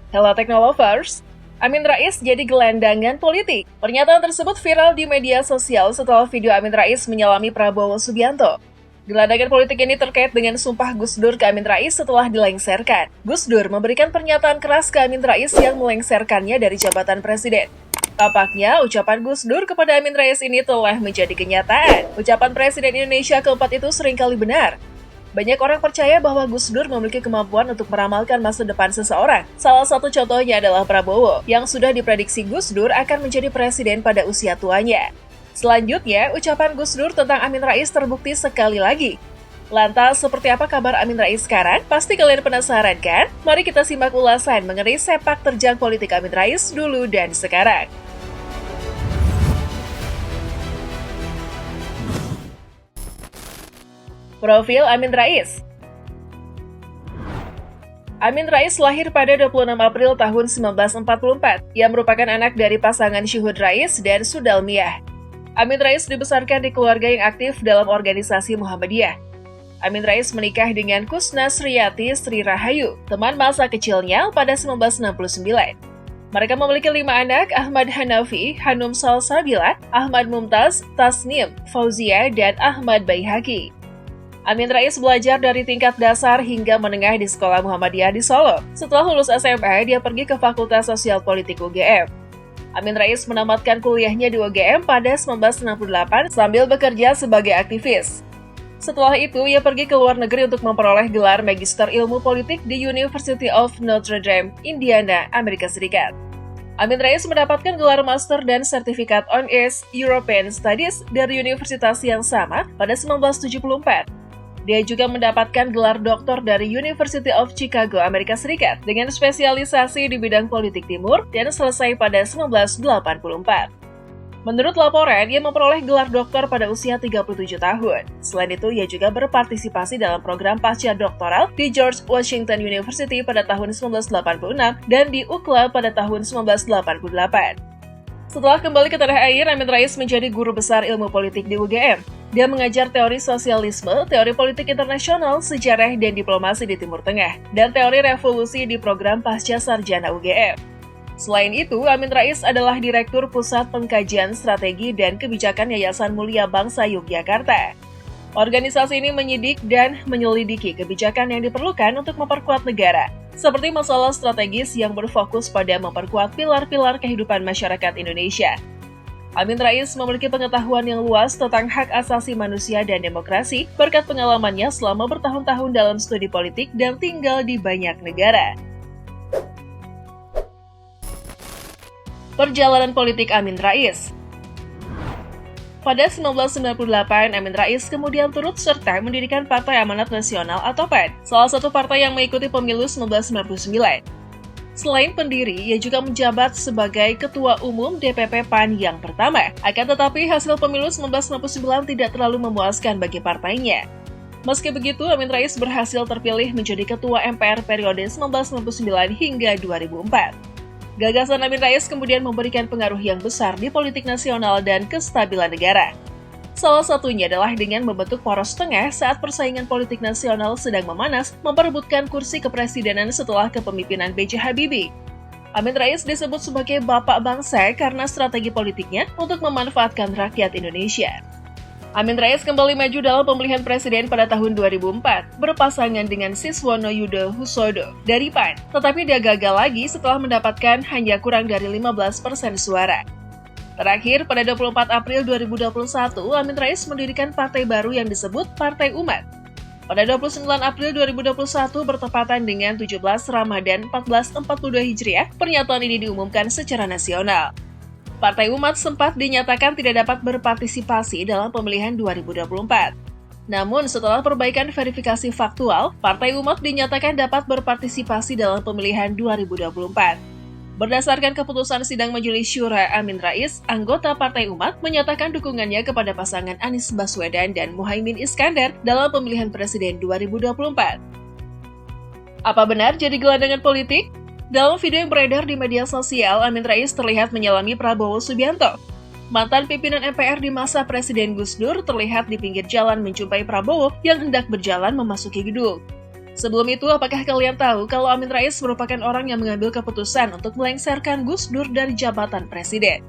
Hello Technolovers, Amin Rais jadi gelandangan politik. Pernyataan tersebut viral di media sosial setelah video Amin Rais menyalami Prabowo Subianto. Gelandangan politik ini terkait dengan sumpah Gus Dur ke Amin Rais setelah dilengserkan. Gus Dur memberikan pernyataan keras ke Amin Rais yang melengserkannya dari jabatan presiden. Tampaknya ucapan Gus Dur kepada Amin Rais ini telah menjadi kenyataan. Ucapan Presiden Indonesia keempat itu seringkali benar. Banyak orang percaya bahwa Gus Dur memiliki kemampuan untuk meramalkan masa depan seseorang. Salah satu contohnya adalah Prabowo, yang sudah diprediksi Gus Dur akan menjadi presiden pada usia tuanya. Selanjutnya, ucapan Gus Dur tentang Amin Rais terbukti sekali lagi. Lantas, seperti apa kabar Amin Rais sekarang? Pasti kalian penasaran kan? Mari kita simak ulasan mengenai sepak terjang politik Amin Rais dulu dan sekarang. Profil Amin Rais. Amin Rais lahir pada 26 April tahun 1944. Ia merupakan anak dari pasangan Syuhud Rais dan Sudalmiah. Amin Rais dibesarkan di keluarga yang aktif dalam organisasi Muhammadiyah. Amin Rais menikah dengan Kusna Sriyati Sri Rahayu, teman masa kecilnya pada 1969. Mereka memiliki 5 anak, Ahmad Hanafi, Hanum Salsabila, Ahmad Mumtaz, Tasnim, Fauzia, dan Ahmad Baihaqi. Amin Rais belajar dari tingkat dasar hingga menengah di Sekolah Muhammadiyah di Solo. Setelah lulus SMA, dia pergi ke Fakultas Sosial Politik UGM. Amin Rais menamatkan kuliahnya di UGM pada 1968 sambil bekerja sebagai aktivis. Setelah itu, ia pergi ke luar negeri untuk memperoleh gelar Magister Ilmu Politik di University of Notre Dame, Indiana, Amerika Serikat. Amin Rais mendapatkan gelar Master dan Sertifikat on East European Studies dari universitas yang sama pada 1974. Dia juga mendapatkan gelar doktor dari University of Chicago, Amerika Serikat, dengan spesialisasi di bidang politik timur dan selesai pada 1984. Menurut laporan, ia memperoleh gelar doktor pada usia 37 tahun. Selain itu, ia juga berpartisipasi dalam program pasca doktoral di George Washington University pada tahun 1986 dan di UCLA pada tahun 1988. Setelah kembali ke tanah air, Amin Rais menjadi guru besar ilmu politik di UGM. Dia mengajar teori sosialisme, teori politik internasional, sejarah dan diplomasi di Timur Tengah, dan teori revolusi di program pasca sarjana UGM. Selain itu, Amin Rais adalah Direktur Pusat Pengkajian Strategi dan Kebijakan Yayasan Mulia Bangsa Yogyakarta. Organisasi ini menyidik dan menyelidiki kebijakan yang diperlukan untuk memperkuat negara, seperti masalah strategis yang berfokus pada memperkuat pilar-pilar kehidupan masyarakat Indonesia. Amin Rais memiliki pengetahuan yang luas tentang hak asasi manusia dan demokrasi berkat pengalamannya selama bertahun-tahun dalam studi politik dan tinggal di banyak negara. Perjalanan politik Amin Rais. Pada 1998, Amin Rais kemudian turut serta mendirikan Partai Amanat Nasional atau PAN, salah satu partai yang mengikuti pemilu 1999. Selain pendiri, ia juga menjabat sebagai Ketua Umum DPP PAN yang pertama. Akan tetapi, hasil pemilu 1999 tidak terlalu memuaskan bagi partainya. Meski begitu, Amin Rais berhasil terpilih menjadi Ketua MPR periode 1999 hingga 2004. Gagasan Amin Rais kemudian memberikan pengaruh yang besar di politik nasional dan kestabilan negara. Salah satunya adalah dengan membentuk poros tengah saat persaingan politik nasional sedang memanas memperebutkan kursi kepresidenan setelah kepemimpinan B.J. Habibie. Amin Rais disebut sebagai bapak bangsa karena strategi politiknya untuk memanfaatkan rakyat Indonesia. Amin Rais kembali maju dalam pemilihan presiden pada tahun 2004, berpasangan dengan Siswono Yudo Husodo dari PAN, tetapi dia gagal lagi setelah mendapatkan hanya kurang dari 15% suara. Terakhir, pada 24 April 2021, Amin Rais mendirikan partai baru yang disebut Partai Umat. Pada 29 April 2021, bertepatan dengan 17 Ramadan 1442 Hijriah, pernyataan ini diumumkan secara nasional. Partai Umat sempat dinyatakan tidak dapat berpartisipasi dalam pemilihan 2024. Namun, setelah perbaikan verifikasi faktual, Partai Umat dinyatakan dapat berpartisipasi dalam pemilihan 2024. Berdasarkan keputusan sidang Majelis Syura, Amin Rais, anggota Partai Umat, menyatakan dukungannya kepada pasangan Anies Baswedan dan Muhaimin Iskandar dalam pemilihan presiden 2024. Apa benar jadi gelandangan politik? Dalam video yang beredar di media sosial, Amin Rais terlihat menyalami Prabowo Subianto. Mantan pimpinan MPR di masa Presiden Gus Dur terlihat di pinggir jalan menjumpai Prabowo yang hendak berjalan memasuki gedung. Sebelum itu, apakah kalian tahu kalau Amin Rais merupakan orang yang mengambil keputusan untuk melengsarkan Gus Dur dari jabatan presiden?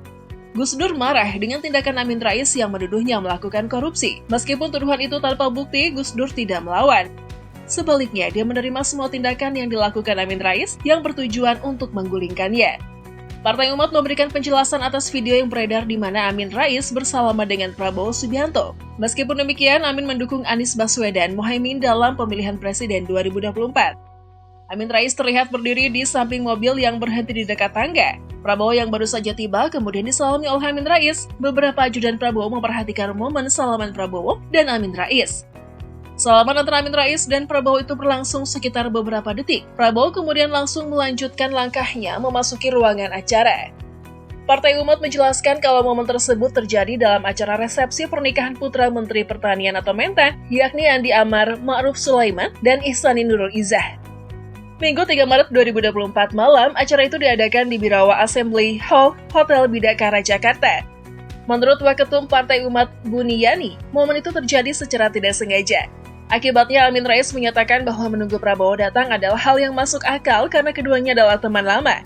Gus Dur marah dengan tindakan Amin Rais yang menuduhnya melakukan korupsi. Meskipun tuduhan itu tanpa bukti, Gus Dur tidak melawan. Sebaliknya, dia menerima semua tindakan yang dilakukan Amin Rais yang bertujuan untuk menggulingkannya. Partai Umat memberikan penjelasan atas video yang beredar di mana Amin Rais bersalaman dengan Prabowo Subianto. Meskipun demikian, Amin mendukung Anies Baswedan Mohaimin dalam pemilihan presiden 2024. Amin Rais terlihat berdiri di samping mobil yang berhenti di dekat tangga. Prabowo yang baru saja tiba kemudian disalami oleh Amin Rais. Beberapa ajudan Prabowo memperhatikan momen salaman Prabowo dan Amin Rais. Salaman antara Amin Rais dan Prabowo itu berlangsung sekitar beberapa detik. Prabowo kemudian langsung melanjutkan langkahnya memasuki ruangan acara. Partai Umat menjelaskan kalau momen tersebut terjadi dalam acara resepsi pernikahan putra Menteri Pertanian atau Mentan, yakni Andi Amar, Ma'ruf Sulaiman, dan Ihsani Nurul Izzah. Minggu 3 Maret 2024 malam, acara itu diadakan di Birawa Assembly Hall, Hotel Bidakara, Jakarta. Menurut Waketum Partai Umat Buniyani, momen itu terjadi secara tidak sengaja. Akibatnya, Amin Rais menyatakan bahwa menunggu Prabowo datang adalah hal yang masuk akal karena keduanya adalah teman lama.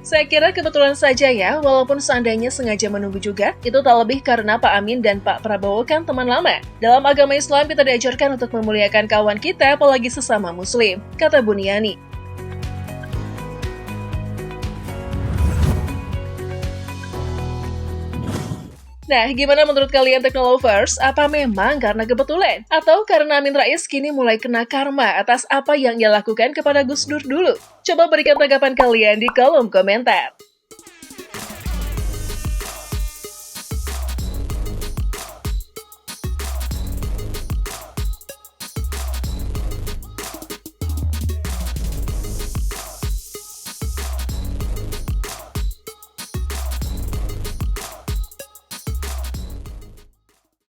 Saya kira kebetulan saja ya, walaupun seandainya sengaja menunggu juga, itu tak lebih karena Pak Amin dan Pak Prabowo kan teman lama. Dalam agama Islam kita diajarkan untuk memuliakan kawan kita, apalagi sesama Muslim, kata Buniyani. Nah, gimana menurut kalian Teknolovers? Apa memang karena kebetulan? Atau karena Amin Rais kini mulai kena karma atas apa yang ia lakukan kepada Gus Dur dulu? Coba berikan tanggapan kalian di kolom komentar.